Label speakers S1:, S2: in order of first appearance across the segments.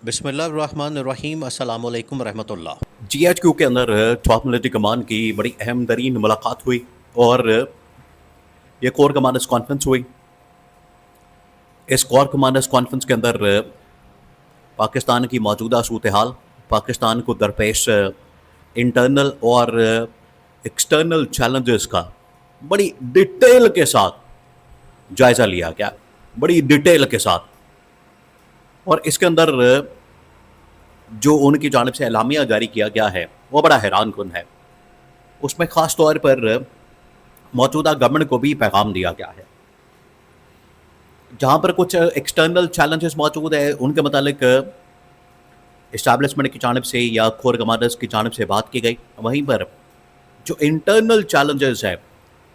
S1: बिस्मिल्लाहिर्रहमानिर्रहीम अस्सलाम वालेकुम रहमतुल्लाह।
S2: जीएचक्यू के अंदर 12th मिलिट्री कमान की बड़ी अहम तरीन मुलाकात हुई और ये कोर कमांडर्स कॉन्फ्रेंस हुई। इस कोर कमांडर्स कॉन्फ्रेंस के अंदर पाकिस्तान की मौजूदा सूरत हाल, पाकिस्तान को दरपेश इंटरनल और एक्सटर्नल चैलेंजेस का बड़ी डिटेल के साथ जायज़ा लिया गया, बड़ी डिटेल के साथ। और इसके अंदर जो उनकी जानिब से एलामिया जारी किया गया है वो बड़ा हैरान कुन है। उसमें ख़ास तौर पर मौजूदा गवर्नमेंट को भी पैगाम दिया गया है। जहाँ पर कुछ एक्सटर्नल चैलेंजेस मौजूद है उनके मतलब इस्टेब्लिशमेंट की जानिब से या कोर कमांडर्स की जानिब से बात की गई। वहीं पर जो इंटरनल चैलेंजेस है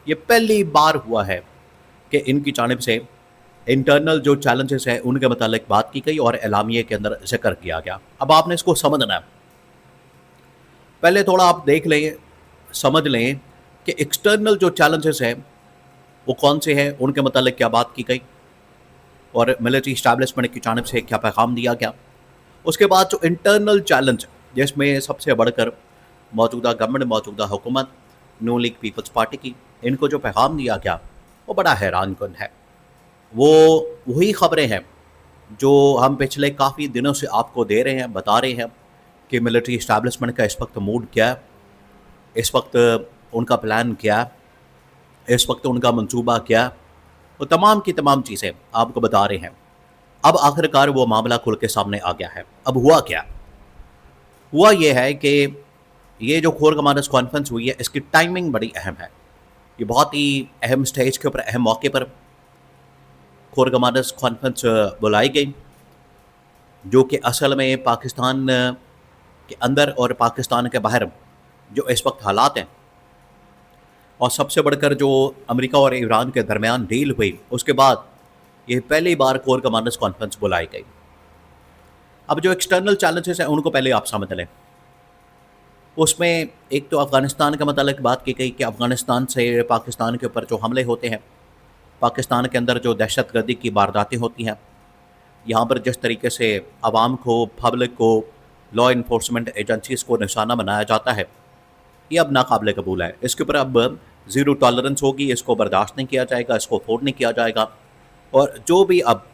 S2: ये पहली बार हुआ है कि इनकी जानिब से इंटरनल जो चैलेंजेस है उनके मतलब बात की गई और एलामिया के अंदर जिक्र किया गया। अब आपने इसको समझना है, पहले थोड़ा आप देख लें, समझ लें कि एक्सटर्नल जो चैलेंजेस है वो कौन से हैं, उनके मतलब क्या बात की गई और मिलिट्री इस्टेब्लिशमेंट की जानिब से क्या पैगाम दिया गया। उसके बाद जो इंटरनल चैलेंज जिसमें सबसे बढ़कर मौजूदा गवर्नमेंट, मौजूदा हुकूमत, न्यू लीग पीपल्स पार्टी की, इनको जो पैगाम दिया गया वो बड़ा हैरान कुन है। वो वही ख़बरें हैं जो हम पिछले काफ़ी दिनों से आपको दे रहे हैं, बता रहे हैं कि मिलिट्री इस्टेब्लिशमेंट का इस वक्त मूड क्या है, इस वक्त उनका प्लान क्या है, इस वक्त उनका मंसूबा क्या है। वो तमाम की तमाम चीज़ें आपको बता रहे हैं। अब आखिरकार वो मामला खुल के सामने आ गया है। अब हुआ क्या? हुआ ये है कि ये जो कोर कमांडर्स कॉन्फ्रेंस हुई है इसकी टाइमिंग बड़ी अहम है। ये बहुत ही अहम स्टेज के ऊपर, अहम मौके पर कोर कमांडर्स कॉन्फ्रेंस बुलाई गई, जो कि असल में पाकिस्तान के अंदर और पाकिस्तान के बाहर जो इस वक्त हालात हैं और सबसे बढ़कर जो अमेरिका और ईरान के दरमियान डील हुई उसके बाद ये पहली बार कोर कमांडर्स कॉन्फ्रेंस बुलाई गई। अब जो एक्सटर्नल चैलेंजेस हैं उनको पहले आप समझ लें। उसमें एक तो अफ़गानिस्तान का मतलब बात की गई कि अफ़गानिस्तान से पाकिस्तान के ऊपर जो हमले होते हैं, पाकिस्तान के अंदर जो दहशतगर्दी की वारदातें होती हैं, यहाँ पर जिस तरीके से आवाम को, पब्लिक को, लॉ इन्फोर्समेंट एजेंसीज़ को निशाना बनाया जाता है, ये अब नाकाबिले कबूल है। इसके ऊपर अब ज़ीरो टॉलरेंस होगी, इसको बर्दाश्त नहीं किया जाएगा, इसको अफोर्ड नहीं किया जाएगा। और जो भी अब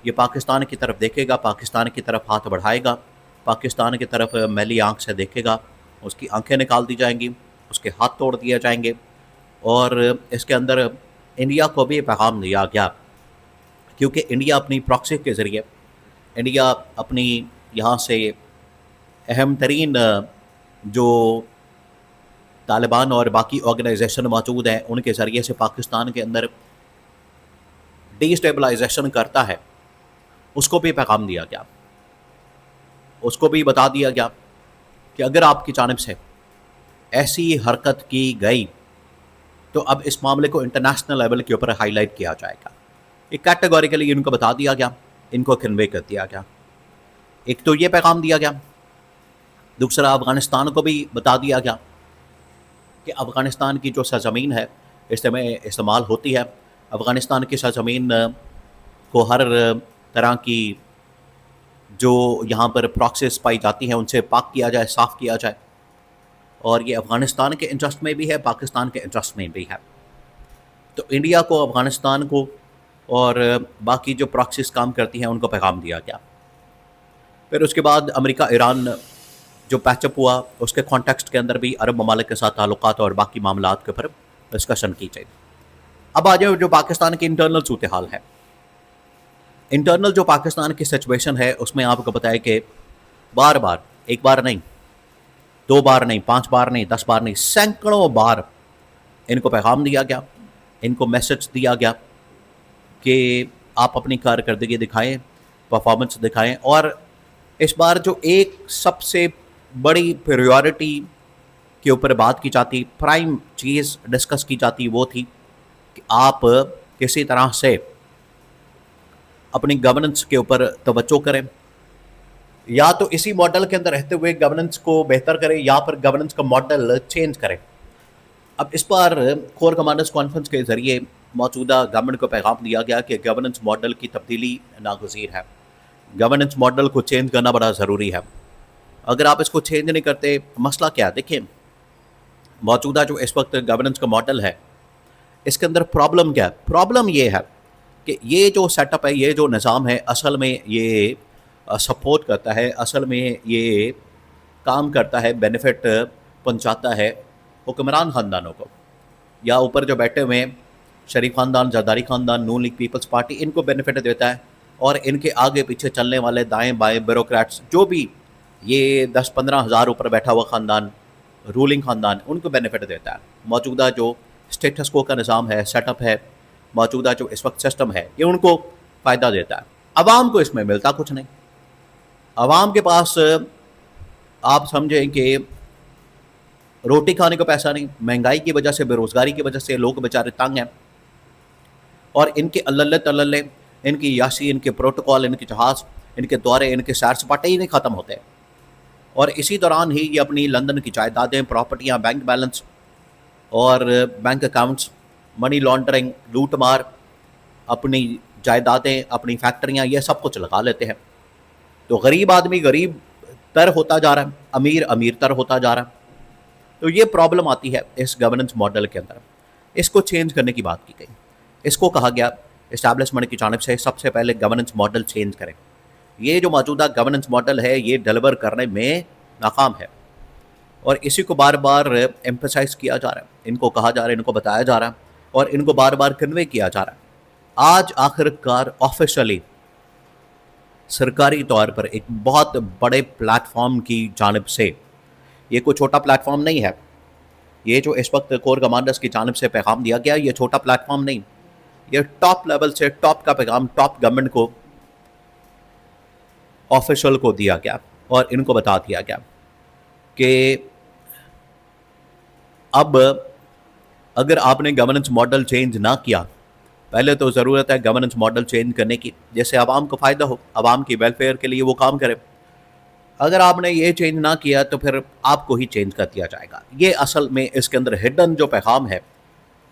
S2: ये पाकिस्तान की तरफ देखेगा, पाकिस्तान की तरफ हाथ बढ़ाएगा, पाकिस्तान की तरफ मैली आँख से देखेगा, उसकी आंखें निकाल दी जाएंगी, उसके हाथ तोड़ दिए जाएंगे। और इसके अंदर इंडिया को भी पैगाम दिया गया, क्योंकि इंडिया अपनी प्रॉक्सी के ज़रिए, इंडिया अपनी यहाँ से अहम तरीन जो तालिबान और बाकी ऑर्गेनाइजेशन मौजूद हैं उनके ज़रिए से पाकिस्तान के अंदर डिस्टेबलाइजेशन करता है, उसको भी पैगाम दिया गया। उसको भी बता दिया गया कि अगर आपकी जानिब से ऐसी हरकत की गई तो अब इस मामले को इंटरनेशनल लेवल के ऊपर हाईलाइट किया जाएगा। एक कैटेगोरिकली इनको बता दिया गया, इनको कन्वे कर दिया गया। एक तो ये पैगाम दिया गया, दूसरा अफ़गानिस्तान को भी बता दिया गया कि अफ़गानिस्तान की जो सरज़मीन है इसमें इस्तेमाल होती है, अफ़गानिस्तान की सरज़मीन को हर तरह की जो यहाँ पर प्रॉक्सीज पाई जाती हैं उनसे पाक किया जाए, साफ़ किया जाए। और ये अफ़गानिस्तान के इंटरेस्ट में भी है, पाकिस्तान के इंटरेस्ट में भी है। तो इंडिया को, अफ़गानिस्तान को और बाकी जो प्रॉक्सीज काम करती हैं उनको पैगाम दिया गया। फिर उसके बाद अमेरिका ईरान जो पैचअप हुआ उसके कॉन्टेक्स्ट के अंदर भी अरब ममालिक के साथ ताल्लुकात और बाकी मामलात के ऊपर डिस्कशन की जाए। अब आ जाए जो पाकिस्तान की इंटरनल सूरत हाल है। इंटरनल जो पाकिस्तान की सिचुएशन है उसमें आपको बताया कि बार बार, एक बार नहीं, दो बार नहीं, 5 बार नहीं, 10 बार नहीं, सैकड़ों बार इनको पैगाम दिया गया, इनको मैसेज दिया गया कि आप अपनी कारकर्दगी दिखाएं, परफॉर्मेंस दिखाएं। और इस बार जो एक सबसे बड़ी प्रायोरिटी के ऊपर बात की जाती, प्राइम चीज़ डिस्कस की जाती, वो थी कि आप किसी तरह से अपनी गवर्नेंस के ऊपर तवज्जो करें, या तो इसी मॉडल के अंदर रहते हुए गवर्नेंस को बेहतर करें या फिर गवर्नेंस का मॉडल चेंज करें। अब इस बार कोर कमांडर्स कॉन्फ्रेंस के ज़रिए मौजूदा गवर्नमेंट को पैगाम दिया गया कि गवर्नेंस मॉडल की तब्दीली नागज़ीर है। गवर्नेंस मॉडल को चेंज करना बड़ा ज़रूरी है। अगर आप इसको चेंज नहीं करते, मसला क्या है? देखिए, मौजूदा जो इस वक्त गवर्नेंस का मॉडल है, इसके अंदर प्रॉब्लम क्या है? प्रॉब्लम ये है कि ये जो सेटअप है, ये जो निज़ाम है, असल में ये सपोर्ट करता है, असल में ये काम करता है, बेनिफिट पहुंचाता है हुक्मरान ख़ानदानों को, या ऊपर जो बैठे हुए हैं शरीफ ख़ानदान, जरदारी ख़ानदान, नून लीग, पीपल्स पार्टी, इनको बेनिफिट देता है। और इनके आगे पीछे चलने वाले दाएं बाएं ब्यूरोक्रेट्स, जो भी ये 10-15 हज़ार ऊपर बैठा हुआ ख़ानदान, रूलिंग ख़ानदान, उनको बेनिफिट देता है। मौजूदा जो स्टेटस को का निज़ाम है, सेटअप है, मौजूदा जो इस वक्त सिस्टम है, ये उनको फ़ायदा देता है। आवाम को इसमें मिलता कुछ नहीं। आवाम के पास आप समझें कि रोटी खाने को पैसा नहीं, महंगाई की वजह से, बेरोज़गारी की वजह से लोग बेचारे तंग हैं, और इनके अल्लल्ले तल्लल्ले, इनकी यासी, इनके प्रोटोकॉल, इनके जहाज़, इनके दौरे, इनके सैर सपाटे ही नहीं ख़त्म होते। और इसी दौरान ही ये अपनी लंदन की जायदादें, प्रॉपर्टियाँ, बैंक बैलेंस और बैंक अकाउंट्स, मनी लॉन्ड्रिंग, लूट मार, अपनी जायदादें, अपनी फैक्ट्रियाँ, ये सब कुछ लगा लेते हैं। तो गरीब आदमी गरीब तर होता जा रहा है, अमीर अमीर तर होता जा रहा है। तो ये प्रॉब्लम आती है इस गवर्नेंस मॉडल के अंदर। इसको चेंज करने की बात की गई। इसको कहा गया इस्टेब्लिशमेंट की जानिब से सबसे पहले गवर्नेंस मॉडल चेंज करें। ये जो मौजूदा गवर्नेंस मॉडल है, ये डिलीवर करने में नाकाम है, और इसी को बार बार एम्फसाइज किया जा रहा है, इनको कहा जा रहा है, इनको बताया जा रहा है, और इनको बार बार कन्वे किया जा रहा है। आज आखिरकार ऑफिशियली सरकारी तौर पर एक बहुत बड़े प्लेटफॉर्म की जानिब से, ये कोई छोटा प्लेटफॉर्म नहीं है, ये जो इस वक्त कोर कमांडर्स की जानिब से पैगाम दिया गया, ये छोटा प्लेटफॉर्म नहीं, ये टॉप लेवल से टॉप का पैगाम टॉप गवर्नमेंट को, ऑफिशियल को दिया गया, और इनको बता दिया गया कि अब अगर आपने गवर्नेंस मॉडल चेंज ना किया, पहले तो ज़रूरत है गवर्नेंस मॉडल चेंज करने की, जैसे आवाम को फ़ायदा हो, आवाम की वेलफेयर के लिए वो काम करे। अगर आपने ये चेंज ना किया तो फिर आपको ही चेंज कर दिया जाएगा। ये असल में इसके अंदर हिडन जो पैगाम है,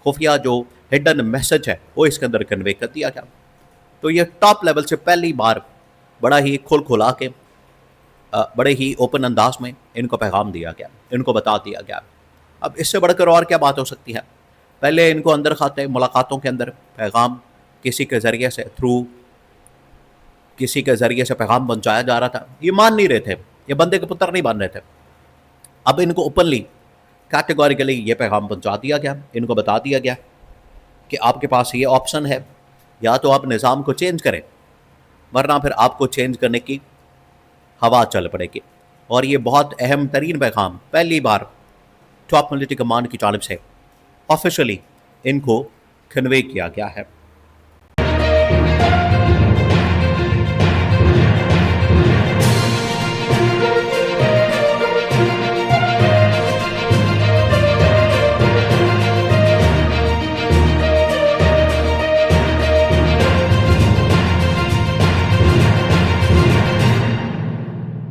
S2: खुफिया जो हिडन मैसेज है, वो इसके अंदर कन्वे कर दिया गया। तो ये टॉप लेवल से पहली बार बड़ा ही खुल खुला के, बड़े ही ओपन अंदाज में इनको पैगाम दिया गया, इनको बता दिया गया। अब इससे बढ़कर और क्या बात हो सकती है? पहले इनको अंदर खाते मुलाकातों के अंदर पैगाम किसी के ज़रिए से, थ्रू किसी के ज़रिए से पैगाम पहुंचाया जा रहा था। ये मान नहीं रहे थे, ये बंदे के पुत्र नहीं मान रहे थे। अब इनको ओपनली कैटेगोरिकली ये पैगाम पहुंचा दिया गया, इनको बता दिया गया कि आपके पास ये ऑप्शन है, या तो आप निज़ाम को चेंज करें, वरना फिर आपको चेंज करने की हवा चल पड़ेगी। और ये बहुत अहम तरीन पैगाम पहली बार टॉप मिलिट्री कमांड की जानिब से ऑफिशियली इनको कन्वे किया गया है।